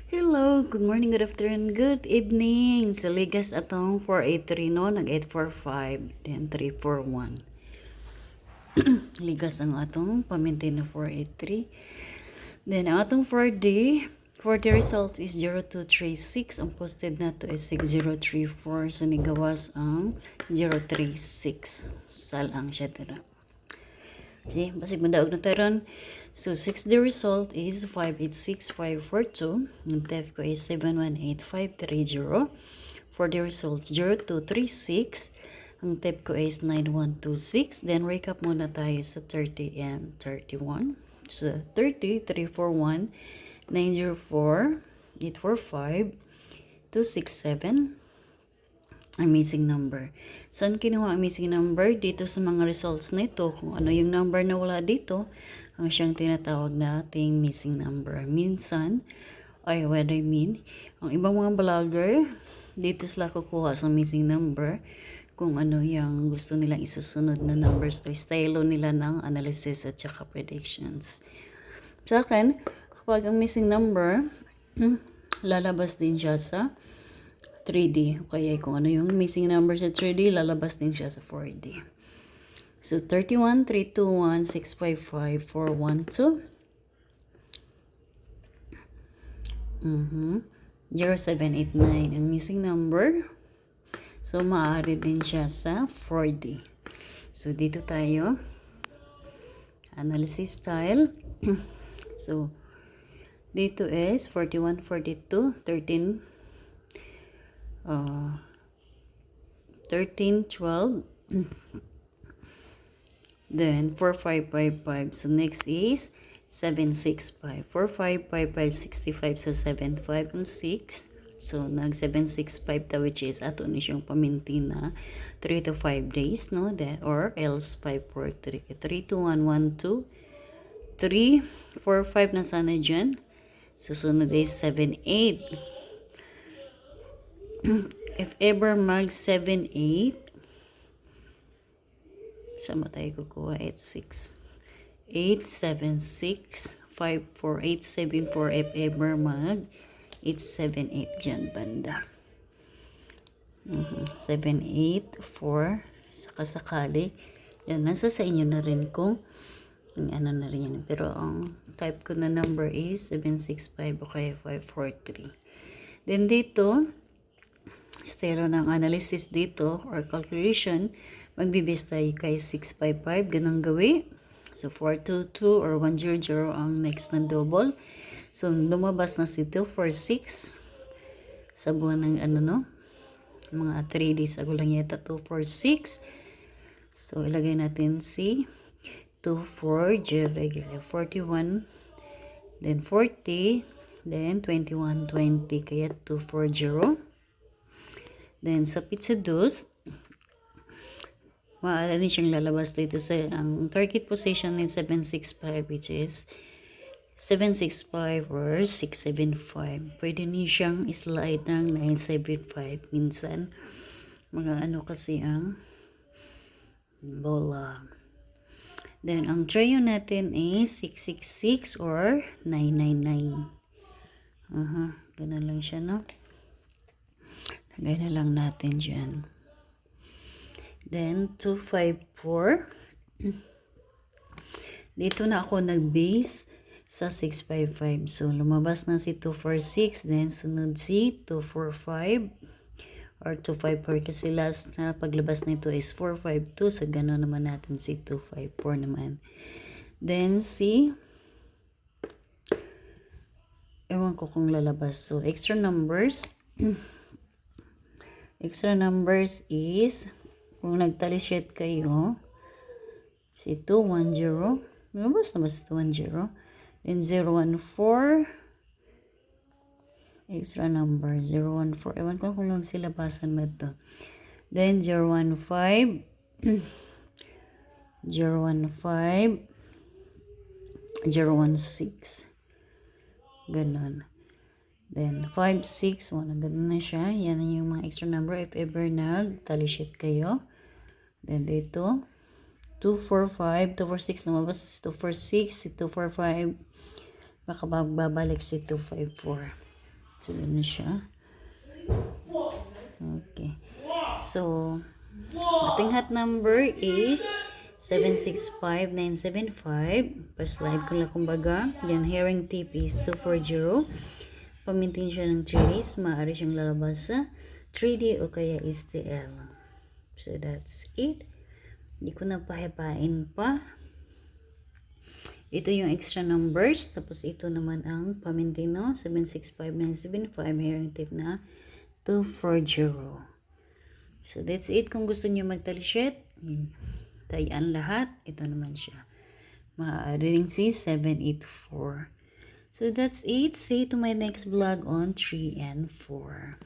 Hello, good morning, good afternoon, good evening. Sa ligas atong 483 no, nag 845, then 341. Ligas ang atong pamintin na 483. Then ang atong 4D, for the result is 0236. Ang posted na to is 6034. So nigawas ang 036. Salang siya tira. Okay, basig mandaog na taron. So 6 the result is 586542. Ang TEF ko is 718530. For the result 0236. Ang TEP ko is 9126. Then recap muna tayo sa 30 and 31. So 30, 341, 904, 845, 267. Ang missing number. Saan kinuha ang missing number? Dito sa mga results nito. Kung ano yung number na wala dito, ang siyang tinatawag nating missing number. Minsan, what I mean, ang ibang mga vlogger, dito sila kukuha sa missing number kung ano yung gusto nilang isusunod na numbers o stylo nila ng analysis at saka predictions. Sa akin, kapag ang missing number, lalabas din siya sa 3D. Kaya kung ano yung missing number sa 3D, lalabas din siya sa 4D. So, 31, 321, 655, 412. 0789 ang missing number. So, maaari din siya sa 4D. So, dito tayo. Analysis style. So, dito is 41, 42, 13, 13, 12, then 4555. So next is 765. 4555, 65. So 75 and 6. So nag 765 ta, which is ato ni siyang paminti na 3 to 5 days, no? That or else 543. 3 to 1, 1, 2, 3, 4, 5 na sana dyan. Susunod is 7, 8. If ever mag 7, 8, saan ba tayo kukuha? 8, 6. 8, 7, 6, 5, 4, 8, 7, 4. If ever mag 8, 7, 8 dyan banda. 7, 8, 4. Saka sakali. Yan, nasa sa inyo na rin kung ano na rin yan. Pero ang type ko na number is 765 o kaya 543. Then dito, estero ng analysis dito or calculation, magbibase tayo kay 655, ganang gawi. So 422 or 100 ang next na double. So lumabas na si 246 sa buwan ng ano no, mga 3 days ago lang yata 246. So ilagay natin si 24 regular 41, then 40, then 21, 20, kaya 240. Then, sa pizza dos, maaari siyang lalabas dito sa ang target position is 765, which is 765 or 675. Pwede niyo siyang slide ng 975 minsan. Mga ano kasi ang bola. Then, ang trio natin is 666 or 999. Ganun lang siya, no? Lagay na lang natin dyan. Then, 254. Dito na ako nag-base sa 655. So, lumabas na si 246. Then, sunod si 245 or 254. Kasi last na paglabas nito is 452. So, gano'n naman natin si 254 naman. Then, si ewan ko kung lalabas. So, extra numbers. Extra numbers is, kung nagtalishet kayo, si 210, lumabas na ba si 210? Then 014, extra number, 014, ewan ko kung lang sila basan mo ito. Then 015, 015, 016, ganon. Then, 5, 6, 1. Ang ganda na siya. Yan yung mga extra number. If ever nag-talishet kayo. Then, dito, 245, 246. Lumabas 246, 245. Baka babalik si 254. So, ganun siya. Okay. So, ating hot number is 765975. Pa-slide ko lang kumbaga. Yan, hearing tip is 240. Pamintin siya ng 3 days. Maaari siyang lalabas sa 3D o kaya STL. So, that's it. Hindi ko na pahipain pa. Ito yung extra numbers. Tapos ito naman ang pamintino. 765975. Hearing tip na 240. So, that's it. Kung gusto niyo magtalishet, tayaan lahat. Ito naman siya. Maaari rin si 784. So, that's it. See you to my next vlog on 3 and 4.